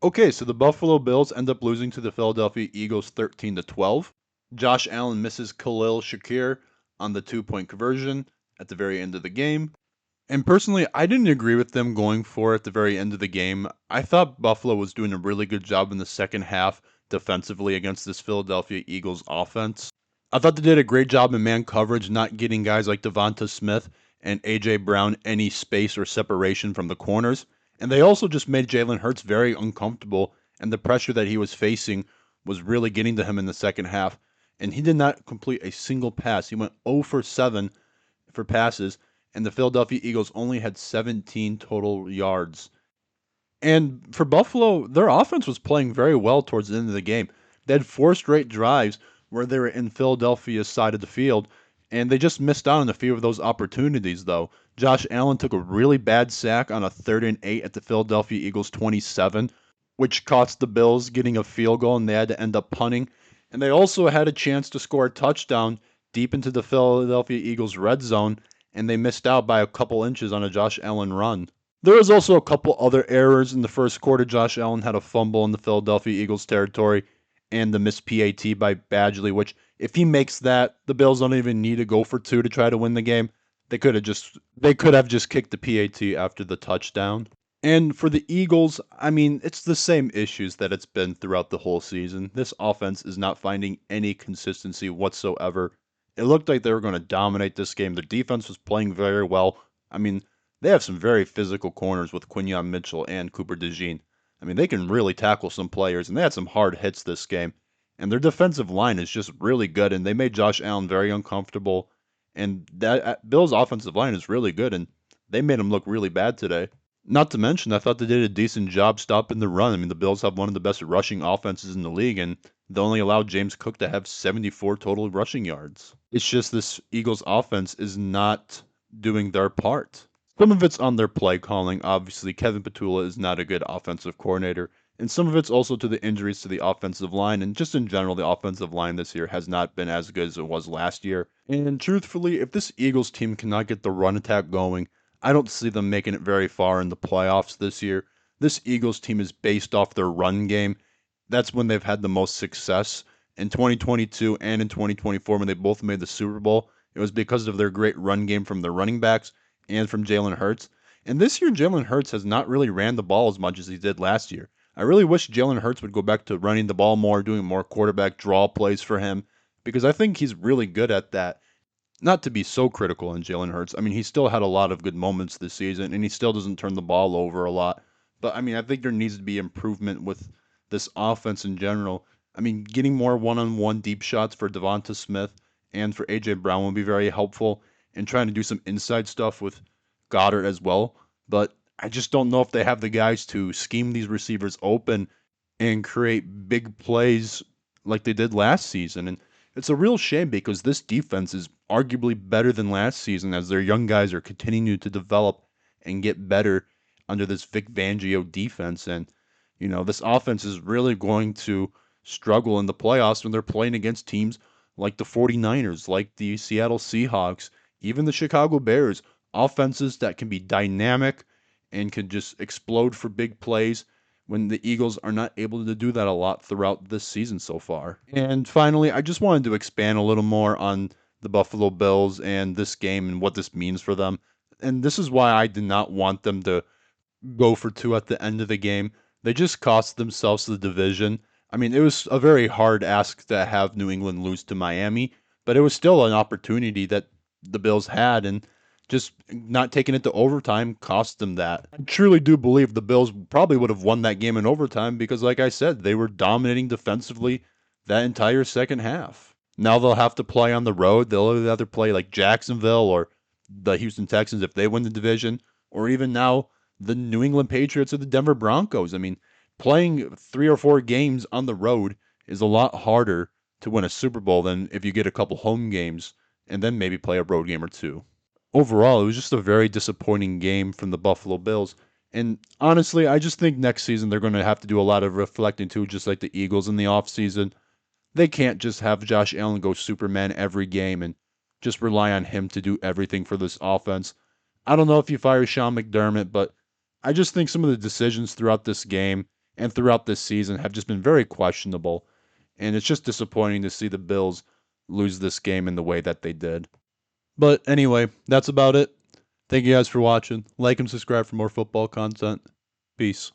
Okay, so the Buffalo Bills end up losing to the Philadelphia Eagles 13-12. Josh Allen misses Khalil Shakir on the two-point conversion at the very end of the game. And personally, I didn't agree with them going for it at the very end of the game. I thought Buffalo was doing a really good job in the second half defensively against this Philadelphia Eagles offense. I thought they did a great job in man coverage, not getting guys like Devonta Smith and A.J. Brown any space or separation from the corners. And they also just made Jalen Hurts very uncomfortable, and the pressure that he was facing was really getting to him in the second half. And he did not complete a single pass. He went 0 for 7 for passes, and the Philadelphia Eagles only had 17 total yards. And for Buffalo, their offense was playing very well towards the end of the game. They had four straight drives where they were in Philadelphia's side of the field, and they just missed out on a few of those opportunities, though. Josh Allen took a really bad sack on a 3rd and 8 at the Philadelphia Eagles 27, which cost the Bills getting a field goal, and they had to end up punting. And they also had a chance to score a touchdown deep into the Philadelphia Eagles red zone, and they missed out by a couple inches on a Josh Allen run. There was also a couple other errors in the first quarter. Josh Allen had a fumble in the Philadelphia Eagles territory and the missed PAT by Badgley, which if he makes that, the Bills don't even need to go for two to try to win the game. They could have just kicked the PAT after the touchdown. And for the Eagles, I mean, it's the same issues that it's been throughout the whole season. This offense is not finding any consistency whatsoever. It looked like they were going to dominate this game. Their defense was playing very well. I mean, they have some very physical corners with Quinyon Mitchell and Cooper DeJean. I mean, they can really tackle some players, and they had some hard hits this game. And their defensive line is just really good, and they made Josh Allen very uncomfortable. And that Bills' offensive line is really good, and they made him look really bad today. Not to mention, I thought they did a decent job stopping the run. I mean, the Bills have one of the best rushing offenses in the league, and they only allowed James Cook to have 74 total rushing yards. It's just this Eagles offense is not doing their part. Some of it's on their play calling. Obviously, Kevin Petula is not a good offensive coordinator. And some of it's also to the injuries to the offensive line. And just in general, the offensive line this year has not been as good as it was last year. And truthfully, if this Eagles team cannot get the run attack going, I don't see them making it very far in the playoffs this year. This Eagles team is based off their run game. That's when they've had the most success. In 2022 and in 2024, when they both made the Super Bowl, it was because of their great run game from their running backs and from Jalen Hurts. And this year, Jalen Hurts has not really ran the ball as much as he did last year. I really wish Jalen Hurts would go back to running the ball more, doing more quarterback draw plays for him, because I think he's really good at that. Not to be so critical on Jalen Hurts. I mean, he still had a lot of good moments this season, and he still doesn't turn the ball over a lot. But I mean, I think there needs to be improvement with this offense in general. I mean, getting more one-on-one deep shots for Devonta Smith and for AJ Brown will be very helpful, and trying to do some inside stuff with Goddard as well. But I just don't know if they have the guys to scheme these receivers open and create big plays like they did last season. And it's a real shame because this defense is arguably better than last season as their young guys are continuing to develop and get better under this Vic Fangio defense. And, this offense is really going to struggle in the playoffs when they're playing against teams like the 49ers, like the Seattle Seahawks, even the Chicago Bears, offenses that can be dynamic and can just explode for big plays when the Eagles are not able to do that a lot throughout this season so far. And finally, I just wanted to expand a little more on the Buffalo Bills and this game and what this means for them. And this is why I did not want them to go for two at the end of the game. They just cost themselves the division. I mean, it was a very hard ask to have New England lose to Miami, but it was still an opportunity that the Bills had, and just not taking it to overtime cost them that. I truly do believe the Bills probably would have won that game in overtime because, like I said, they were dominating defensively that entire second half. Now they'll have to play on the road. They'll either play like Jacksonville or the Houston Texans if they win the division, or even now the New England Patriots or the Denver Broncos. I mean, playing 3 or 4 games on the road is a lot harder to win a Super Bowl than if you get a couple home games and then maybe play a road game or two. Overall, it was just a very disappointing game from the Buffalo Bills. And honestly, I just think next season they're going to have to do a lot of reflecting too, just like the Eagles in the offseason. They can't just have Josh Allen go Superman every game and just rely on him to do everything for this offense. I don't know if you fire Sean McDermott, but I just think some of the decisions throughout this game and throughout this season have just been very questionable. And it's just disappointing to see the Bills lose this game in the way that they did. But anyway, that's about it. Thank you guys for watching. Like and subscribe for more football content. Peace.